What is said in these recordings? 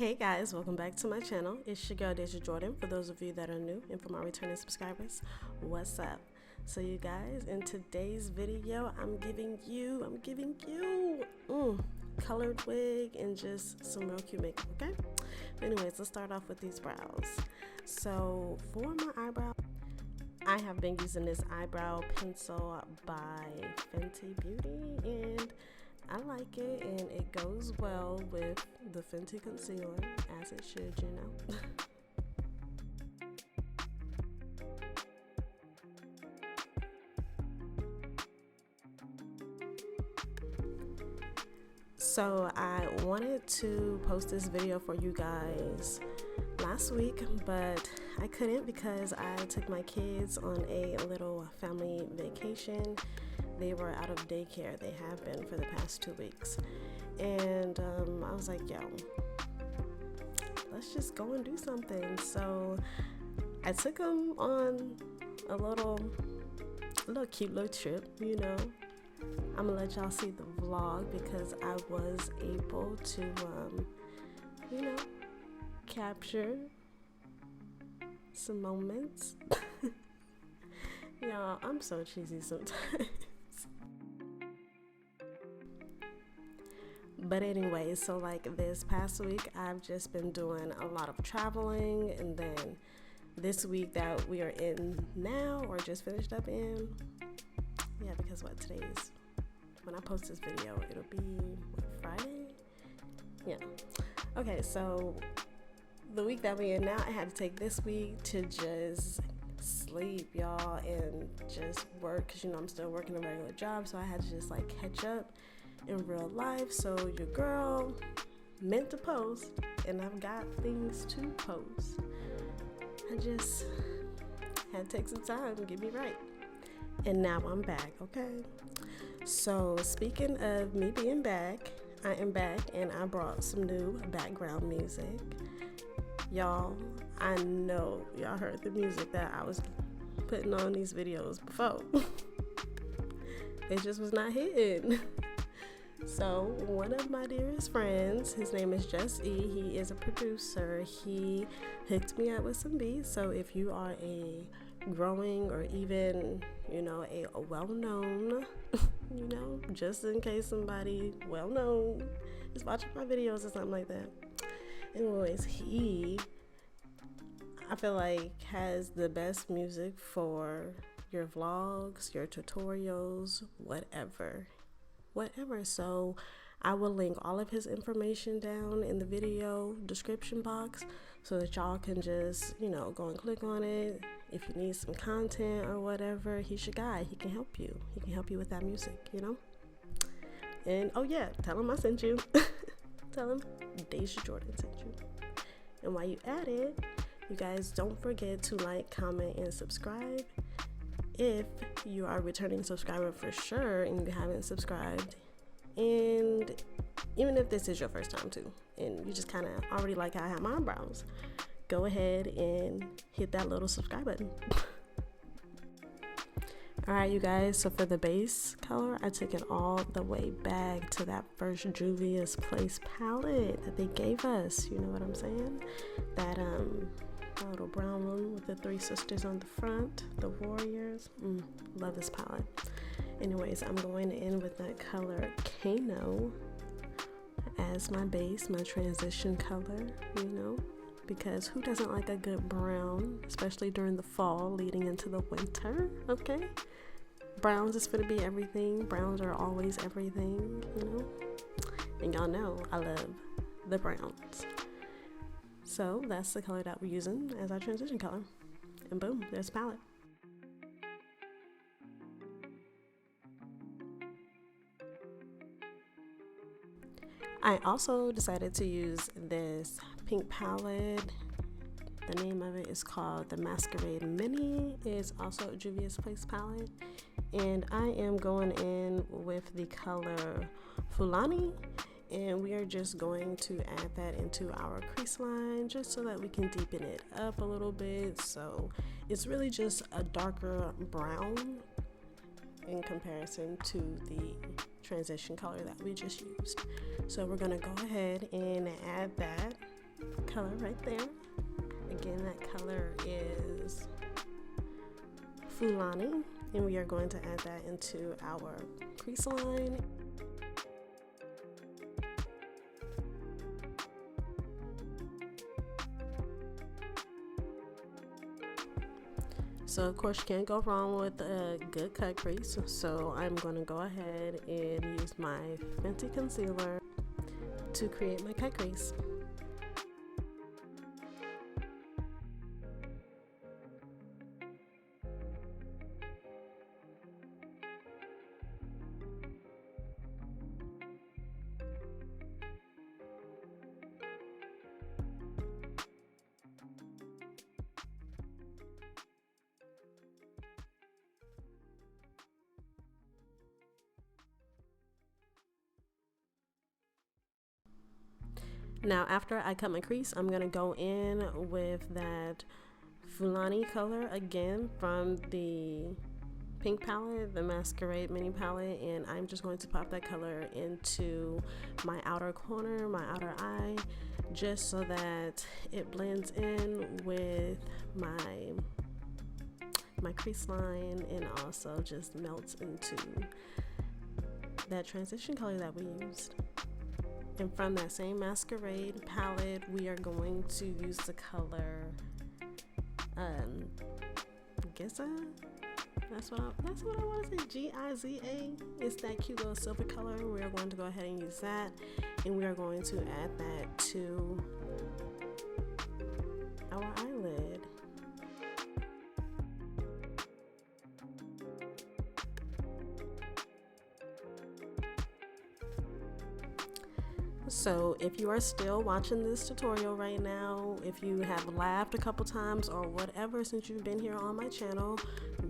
Hey guys, welcome back to my channel. It's your girl Deja Jordan. For those of you that are new, and for my returning subscribers, what's up? So you guys, in today's video, I'm giving you colored wig and just some real cute makeup, okay? But anyways, let's start off with these brows. So for my eyebrow, I have been using this eyebrow pencil by Fenty Beauty, and I like it, and it goes well with the Fenty concealer, as it should, you know. So I wanted to post this video for you guys last week, but I couldn't because I took my kids on a little family vacation. They were out of daycare. They have been for the past 2 weeks. And I was like, yo, let's just go and do something. So I took them on a little cute little trip, you know. I'm gonna let y'all see the vlog because I was able to, you know, capture some moments. Y'all, I'm so cheesy sometimes. But anyway, so like this past week, I've just been doing a lot of traveling, and then this week that we are in now, or just finished up in, yeah, because what today's, when I post this video, it'll be what, Friday? Yeah. Okay, so the week that we're in now, I had to take this week to just sleep, y'all, and just work, because you know I'm still working a regular job, so I had to just like catch up in real life. So your girl meant to post, and I've got things to post. I just had to take some time to get me right, and now I'm back. Okay, so speaking of me being back, I am back, and I brought some new background music. Y'all, I know y'all heard the music that I was putting on these videos before. It just was not hitting. So one of my dearest friends, his name is Just E, he is a producer. He hooked me up with some beats. So if you are a growing, or even, you know, a well-known, you know, just in case somebody well-known is watching my videos or something like that. Anyways, I feel like has the best music for your vlogs, your tutorials, whatever. So I will link all of his information down in the video description box so that y'all can just, you know, go and click on it. If you need some content or whatever, he's your guy. He can help you. He can help you with that music, you know. And oh yeah, tell him I sent you. Tell him Deja Jordan sent you. And while you at it, you guys don't forget to like, comment, and subscribe. If you are a returning subscriber for sure and you haven't subscribed, and even if this is your first time too, and you just kind of already like how I have my eyebrows, go ahead and hit that little subscribe button. Alright, you guys, so for the base color, I took it all the way back to that first Juvia's Place palette that they gave us. You know what I'm saying? That little brown one with the 3 sisters on the front, the warriors. Love this palette. Anyways, I'm going in with that color Kano as my base, my transition color, you know, because who doesn't like a good brown, especially during the fall leading into the winter, okay? Browns is gonna be everything. Browns are always everything, you know, and y'all know I love the browns. So that's the color that we're using as our transition color. And boom, there's the palette. I also decided to use this pink palette. The name of it is called the Masquerade Mini. It's also a Juvia's Place palette. And I am going in with the color Milani. And we are just going to add that into our crease line just so that we can deepen it up a little bit. So it's really just a darker brown in comparison to the transition color that we just used. So we're gonna go ahead and add that color right there. Again, that color is Milani, and we are going to add that into our crease line. So of course you can't go wrong with a good cut crease, so I'm going to go ahead and use my Fenty concealer to create my cut crease. Now after I cut my crease, I'm going to go in with that Milani color again from the pink palette, the Masquerade mini palette, and I'm just going to pop that color into my outer corner, my outer eye, just so that it blends in with my crease line and also just melts into that transition color that we used. And from that same Masquerade palette, we are going to use the color Giza. That's what I want to say. Giza. It's that cute little silver color. We are going to go ahead and use that, and we are going to add that to our eyelid. So if you are still watching this tutorial right now, if you have laughed a couple times or whatever since you've been here on my channel,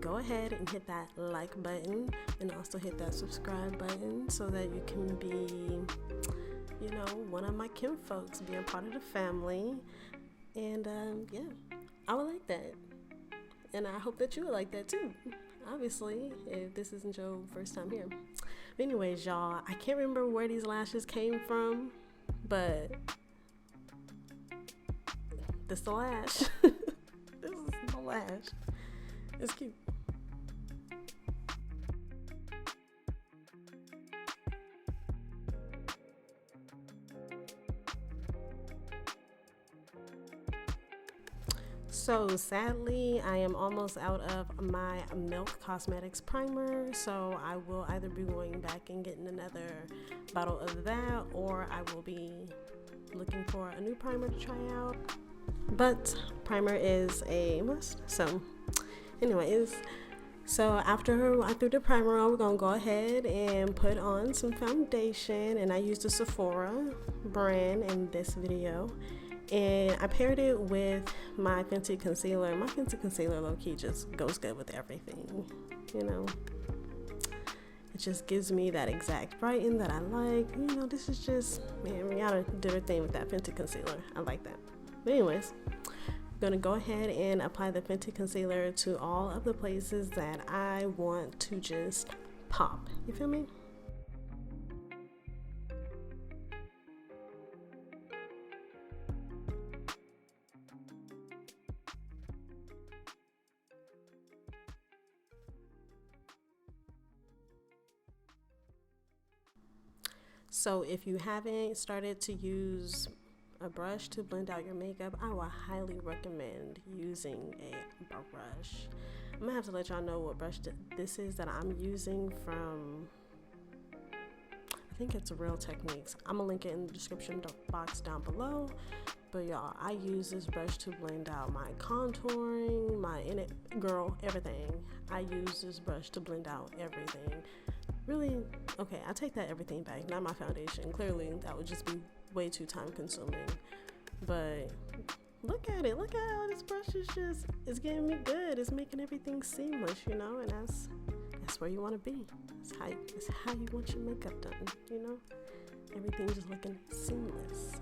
go ahead and hit that like button and also hit that subscribe button so that you can be, you know, one of my Kinfolks, be a part of the family. And yeah, I would like that. And I hope that you would like that too, obviously, if this isn't your first time here. But anyways, y'all, I can't remember where these lashes came from, but this is the lash. This is the lash. It's cute. So sadly, I am almost out of my Milk Cosmetics primer, so I will either be going back and getting another bottle of that, or I will be looking for a new primer to try out. But primer is a must. So anyways, so after I threw the primer on, we're gonna go ahead and put on some foundation, and I used the Sephora brand in this video. And I paired it with my Fenty concealer. My Fenty concealer low-key just goes good with everything, you know. It just gives me that exact brighten that I like. You know, this is just, man, Rihanna did her thing with that Fenty concealer. I like that. But anyways, I'm gonna go ahead and apply the Fenty concealer to all of the places that I want to just pop. You feel me? So if you haven't started to use a brush to blend out your makeup, I would highly recommend using a brush. I'm gonna have to let y'all know what brush this is that I'm using from, I think it's Real Techniques. I'm gonna link it in the description box down below. But y'all, I use this brush to blend out my contouring, my everything. I use this brush to blend out everything. Really, okay, I take that everything back, not my foundation. Clearly, that would just be way too time consuming. But look at it, look at how this brush is just, it's getting me good. It's making everything seamless, you know, and that's where you want to be. It's how you want your makeup done, you know? Everything just looking seamless.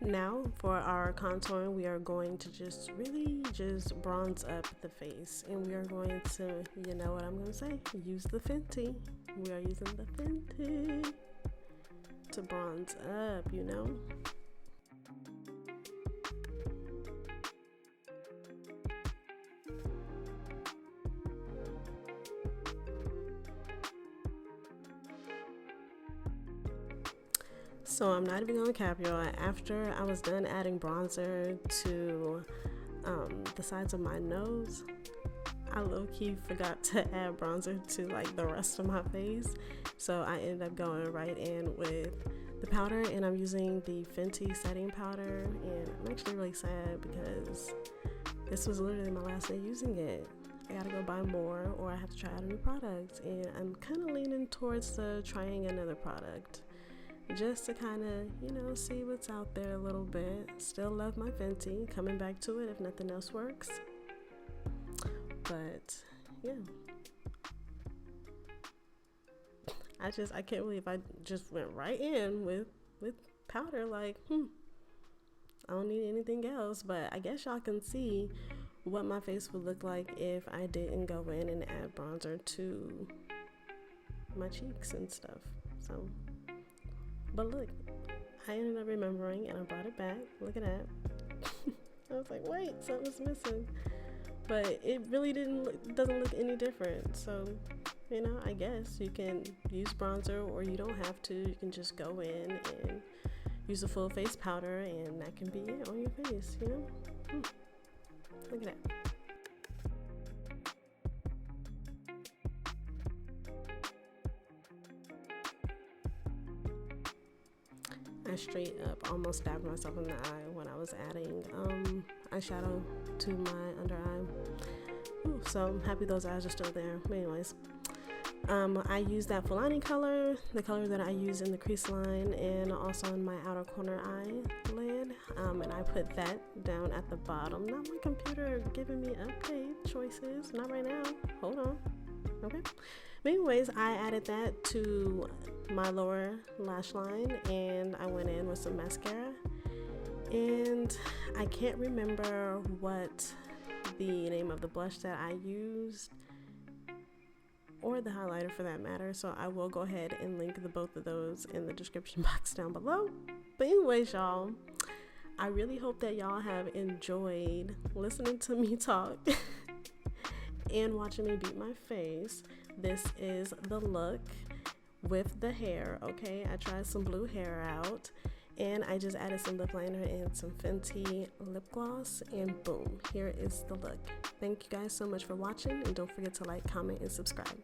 Now for our contouring, we are going to just really just bronze up the face, and we are going to, you know what I'm going to say, use the Fenty. We are using the Fenty to bronze up, you know. So I'm not even gonna cap y'all. After I was done adding bronzer to the sides of my nose, I low-key forgot to add bronzer to like the rest of my face. So I ended up going right in with the powder, and I'm using the Fenty setting powder, and I'm actually really sad because this was literally my last day using it. I gotta go buy more, or I have to try out a new product, and I'm kind of leaning towards trying another product, just to kind of, you know, see what's out there a little bit. Still love my Fenty, coming back to it if nothing else works. But yeah, I can't believe I just went right in with powder. Like, I don't need anything else. But I guess y'all can see what my face would look like if I didn't go in and add bronzer to my cheeks and stuff. So, but look, I ended up remembering and I brought it back. Look at that. I was like, wait, something's missing. But it really doesn't look any different. So, you know, I guess you can use bronzer, or you don't have to. You can just go in and use a full face powder, and that can be it on your face, you know? Look at that. I straight up almost stabbed myself in the eye when I was adding eyeshadow to my under eye. Ooh, so I'm happy those eyes are still there. But anyways, I use that Milani color, the color that I use in the crease line and also in my outer corner eyelid, and I put that down at the bottom. Not my computer giving me update choices, not right now. Hold on. Okay. But anyways, I added that to my lower lash line, and I went in with some mascara, and I can't remember what the name of the blush that I used, or the highlighter for that matter, so I will go ahead and link both of those in the description box down below. But anyways, y'all, I really hope that y'all have enjoyed listening to me talk and watching me beat my face. This is the look with the hair, okay? I tried some blue hair out, and I just added some lip liner and some Fenty lip gloss, and boom, here is the look. Thank you guys so much for watching, and don't forget to like, comment, and subscribe.